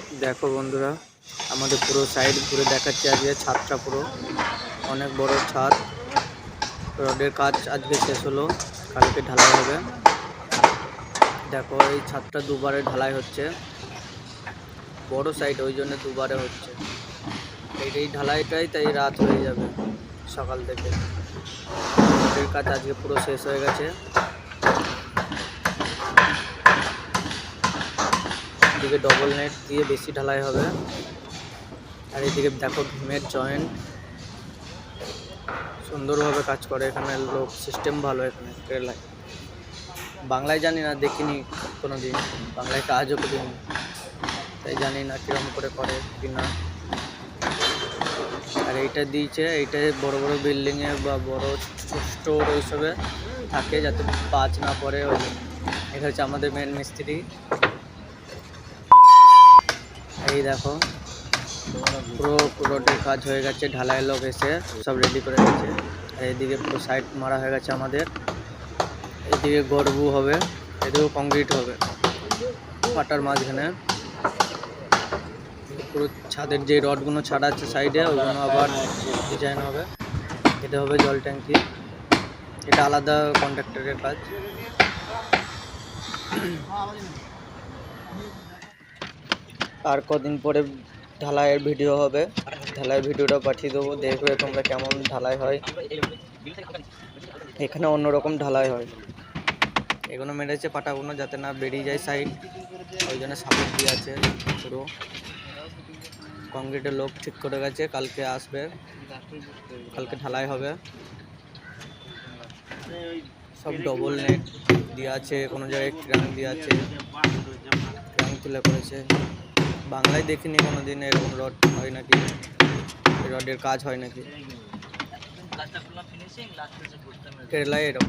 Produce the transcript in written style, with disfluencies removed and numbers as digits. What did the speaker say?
দেখো বন্ধুরা, আমাদের পুরো সাইড ঘুরে দেখাচ্ছি। আজকে ছাদটা পুরো অনেক বড় ছাদ। রডের কাজ আজকে শেষ হলো, কালকে ঢালাই হবে। দেখো এই ছাদটা দুবারে ঢালাই হচ্ছে, বড় সাইড ওই জন্য দুবারে হচ্ছে। এই ঢালাইটাই তাই রাত হয়ে যাবে সকাল থেকে। রডের কাজ আজকে পুরো শেষ হয়ে গেছে। এদিকে ডবল নেট দিয়ে বেশি ঢালাই হবে। আর এদিকে দেখো ভীমের জয়েন্ট সুন্দরভাবে কাজ করে। এখানে লোক সিস্টেম ভালো এখানে কেরালায়। বাংলায় জানি না, দেখিনি কোনো দিন, বাংলায় কাজও করিনি, তাই জানি না কিরকম করে কি না। আর এইটা দিয়েছে, এইটা বড় বড় বিল্ডিংয়ে বা বড় স্টোর ওইসবে থাকে, যাতে বাজ না পড়ে। ওই এটা হচ্ছে আমাদের মেন মিস্ত্রি। এই দেখো পুরো রোডের কাজ হয়ে গেছে, ঢালাই লোক এসে সব রেডি করে গেছে। আর এইদিকে পুরো সাইড মারা হয়ে গেছে আমাদের। এদিকে গড়বু হবে, এদিকেও কংক্রিট হবে পাটার মাঝখানে। পুরো ছাদের যে রডগুলো ছাড়া আছে সাইডে, ওইগুলো আবার ডিজাইন হবে। এটা হবে জল ট্যাঙ্কি, এটা আলাদা কন্ট্রাক্টরের কাজ। আর কদিন পরে ঢালাইয়ের ভিডিও হবে, ঢালাই ভিডিওটা পাঠিয়ে দেবো, দেখবে তোমরা কেমন ঢালাই হয়। এখানে অন্যরকম ঢালাই হয়। এগুলো মেরেছে পাটাগুলো যাতে না বেরিয়ে যায় সাইড, ওই জন্য সাপোর্ট দিয়ে আছে। পুরো কংক্রিটের লোক ঠিক করে গেছে, কালকে আসবে, কালকে ঢালাই হবে। সব ডবল নেট দিয়ে আছে, কোনো জায়গায় ক্রাং দিয়ে আছে, ক্রাং তুলে করেছে। বাংলায় দেখিনি কোনো দিন এরকম রড হয় নাকি, রডের কাজ হয় নাকি কেরালায় এরকম।